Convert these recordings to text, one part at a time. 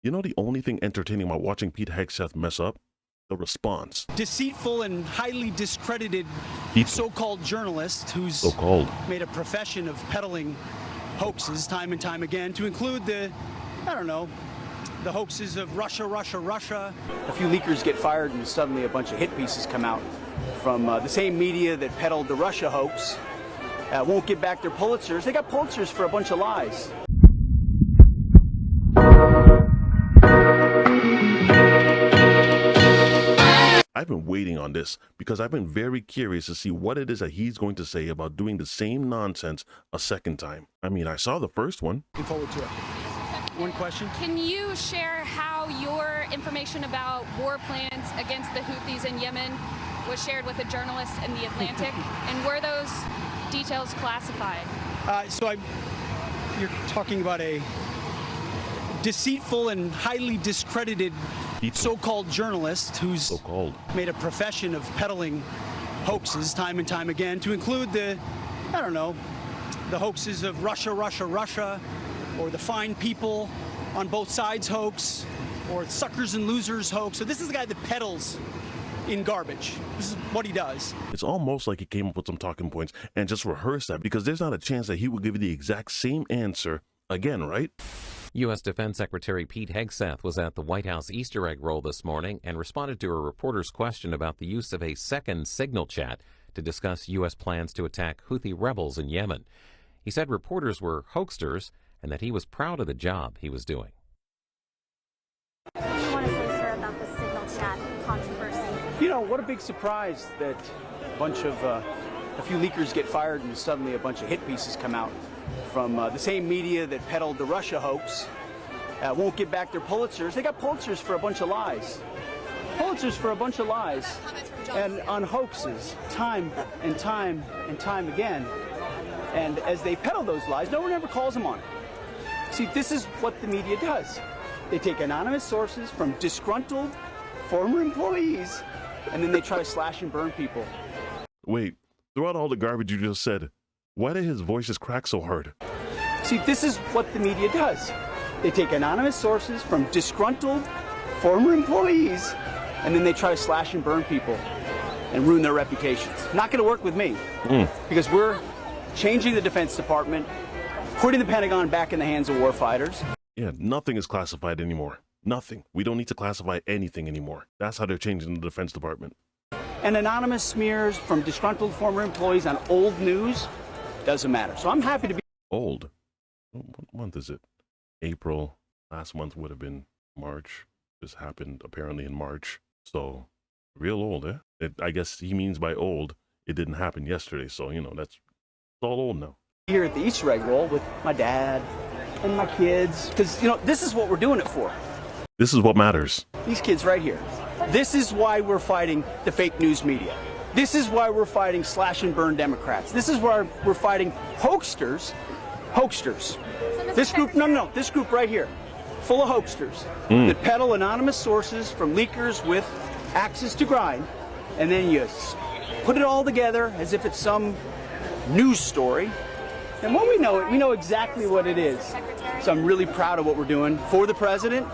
You know the only thing entertaining about watching Pete Hegseth mess up? The response. Deceitful and highly discredited so-called journalist who's made a profession of peddling hoaxes time and time again, to include the hoaxes of Russia. A few leakers get fired and suddenly a bunch of hit pieces come out from the same media that peddled the Russia hoax. Won't give back their Pulitzers. They got Pulitzers for a bunch of lies. I've been waiting on this because I've been very curious to see what it is that he's going to say about doing the same nonsense a second time. I mean, I saw the first one. Looking forward to it. One question. Can you share how your information about war plans against the Houthis in Yemen was shared with a journalist in The Atlantic? And were those details classified? You're talking about a deceitful and highly discredited so-called journalist who's made a profession of peddling hoaxes time and time again, to include the hoaxes of Russia, or the fine people on both sides hoax, or suckers and losers hoax. So this is the guy that peddles in garbage. This is what he does. It's almost like he came up with some talking points and just rehearsed that, because there's not a chance that he will give you the exact same answer again, right? U.S. Defense Secretary Pete Hegseth was at the White House Easter egg roll this morning and responded to a reporter's question about the use of a second signal chat to discuss U.S. plans to attack Houthi rebels in Yemen. He said reporters were hoaxers and that he was proud of the job he was doing. What do you want to say, sir, about the signal chat controversy? You know, what a big surprise that a few leakers get fired and suddenly a bunch of hit pieces come out from the same media that peddled the Russia hoax. Won't give back their Pulitzers. They got Pulitzers for a bunch of lies. Pulitzers for a bunch of lies and on hoaxes time and time again. And as they peddle those lies, no one ever calls them on it. See, this is what the media does. They take anonymous sources from disgruntled former employees, and then they try to slash and burn people. Wait, throughout all the garbage you just said, why did his voices crack so hard? See, this is what the media does. They take anonymous sources from disgruntled former employees, and then they try to slash and burn people and ruin their reputations. Not going to work with me, because we're changing the Defense Department, putting the Pentagon back in the hands of warfighters. Yeah, nothing is classified anymore. Nothing. We don't need to classify anything anymore. That's how they're changing the Defense Department. And anonymous smears from disgruntled former employees on old news doesn't matter. So I'm happy to be old. What month is it? April. Last month would have been March. This happened apparently in March. So real old, eh? I guess he means by old, it didn't happen yesterday. So, you know, it's all old now. Here at the Easter egg roll with my dad and my kids, because, you know, this is what we're doing it for. This is what matters. These kids right here. This is why we're fighting the fake news media. This is why we're fighting slash and burn Democrats. This is why we're fighting hoaxsters. This group, this group right here, full of hoaxsters that peddle anonymous sources from leakers with axes to grind, and then you put it all together as if it's some news story. And when we know exactly what it is. So I'm really proud of what we're doing for the president,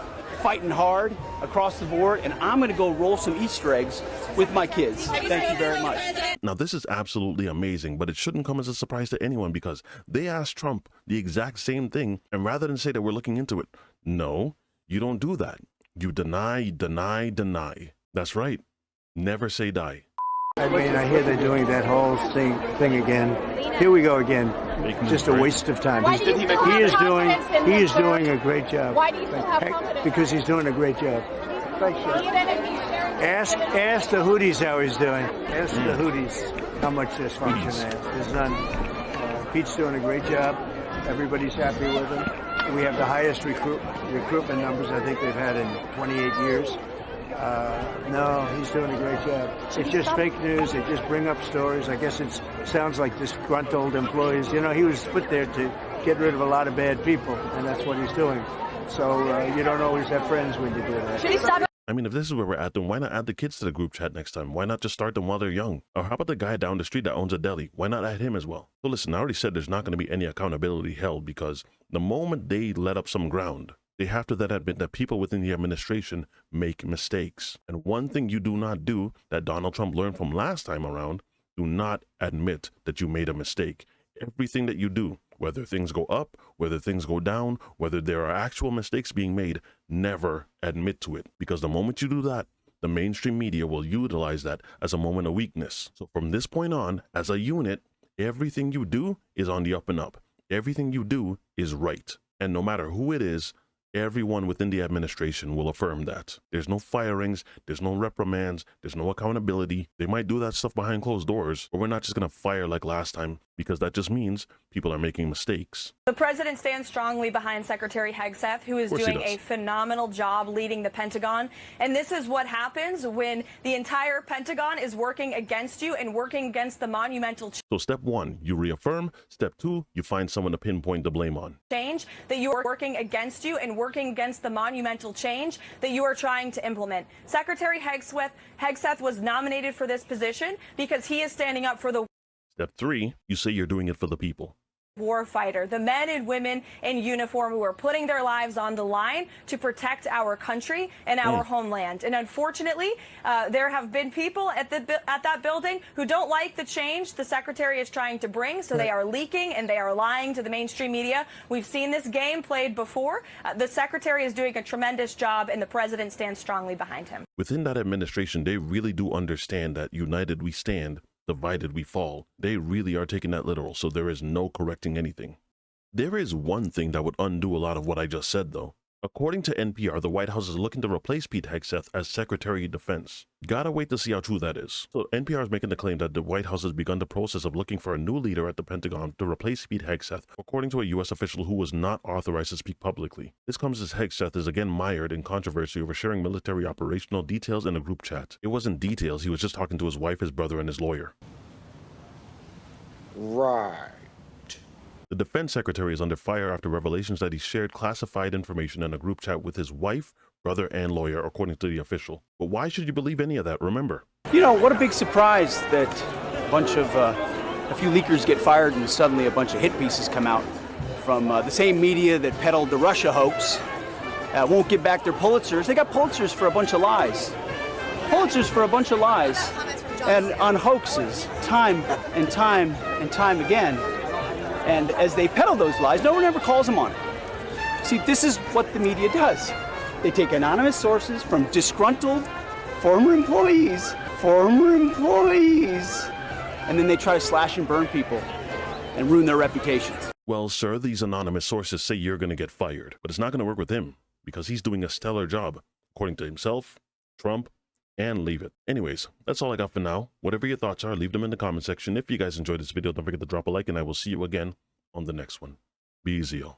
fighting hard across the board, and I'm going to go roll some Easter eggs with my kids. Thank you very much. Now, this is absolutely amazing, but it shouldn't come as a surprise to anyone, because they asked Trump the exact same thing, and rather than say that we're looking into it, no, you don't do that. You deny. That's right. Never say die. I mean, I hear they're doing that whole thing again. Here we go again. Just a waste of time. He is doing a great job. Why do you still have confidence? Because he's doing a great job. Thanks, Ask the Houthis how he's doing. Ask the Houthis how much this function has done. Pete's doing a great job. Everybody's happy with him. We have the highest recruitment numbers I think we've had in 28 years. No, he's doing a great job. It's just fake news. They just bring up stories. I guess it sounds like disgruntled employees. You know, he was put there to get rid of a lot of bad people, and that's what he's doing. So you don't always have friends when you do that. I mean, if this is where we're at, then why not add the kids to the group chat next time? Why not just start them while they're young? Or how about the guy down the street that owns a deli? Why not add him as well? So listen, I already said there's not going to be any accountability held, because the moment they let up some ground, They have to then admit that people within the administration make mistakes. And one thing you do not do that Donald Trump learned from last time around, do not admit that you made a mistake. Everything that you do, whether things go up, whether things go down, whether there are actual mistakes being made, never admit to it. Because the moment you do that, the mainstream media will utilize that as a moment of weakness. So from this point on, as a unit, everything you do is on the up and up. Everything you do is right. And no matter who it is, everyone within the administration will affirm that. There's no firings, there's no reprimands, there's no accountability. They might do that stuff behind closed doors, but we're not just going to fire like last time, because that just means people are making mistakes. The president stands strongly behind Secretary Hegseth, who is doing a phenomenal job leading the Pentagon. And this is what happens when the entire Pentagon is working against you and working against the monumental So step one, you reaffirm. Step two, you find someone to pinpoint the blame on. change that you are working against you and working against the monumental change that you are trying to implement. Secretary Hegseth was nominated for this position because he is standing up for the Step three, you say you're doing it for the people. warfighter, the men and women in uniform who are putting their lives on the line to protect our country and our homeland. And unfortunately, there have been people at that building who don't like the change the secretary is trying to bring, so they are leaking and they are lying to the mainstream media. We've seen this game played before. The secretary is doing a tremendous job, and the president stands strongly behind him. Within that administration, they really do understand that united we stand, divided we fall. They really are taking that literal, so there is no correcting anything. There is one thing that would undo a lot of what I just said, though. According to NPR, the White House is looking to replace Pete Hegseth as Secretary of Defense. Gotta wait to see how true that is. So NPR is making the claim that the White House has begun the process of looking for a new leader at the Pentagon to replace Pete Hegseth, according to a U.S. official who was not authorized to speak publicly. This comes as Hegseth is again mired in controversy over sharing military operational details in a group chat. It wasn't details, he was just talking to his wife, his brother, and his lawyer. Right. The defense secretary is under fire after revelations that he shared classified information in a group chat with his wife, brother, and lawyer, according to the official. But why should you believe any of that? Remember, You know, what a big surprise that a few leakers get fired and suddenly a bunch of hit pieces come out from the same media that peddled the Russia hoax. Won't give back their Pulitzers. They got Pulitzers for a bunch of lies. Pulitzers for a bunch of lies. And on hoaxes, time and time and time again. And as they peddle those lies, no one ever calls them on it. See, this is what the media does. They take anonymous sources from disgruntled former employees, and then they try to slash and burn people and ruin their reputations. well, sir, these anonymous sources say you're going to get fired, but it's not going to work with him because he's doing a stellar job, according to himself, Trump, and leave it. Anyways, that's all I got for now. Whatever your thoughts are, leave them in the comment section. If you guys enjoyed this video, don't forget to drop a like, and I will see you again on the next one. Be easy, y'all.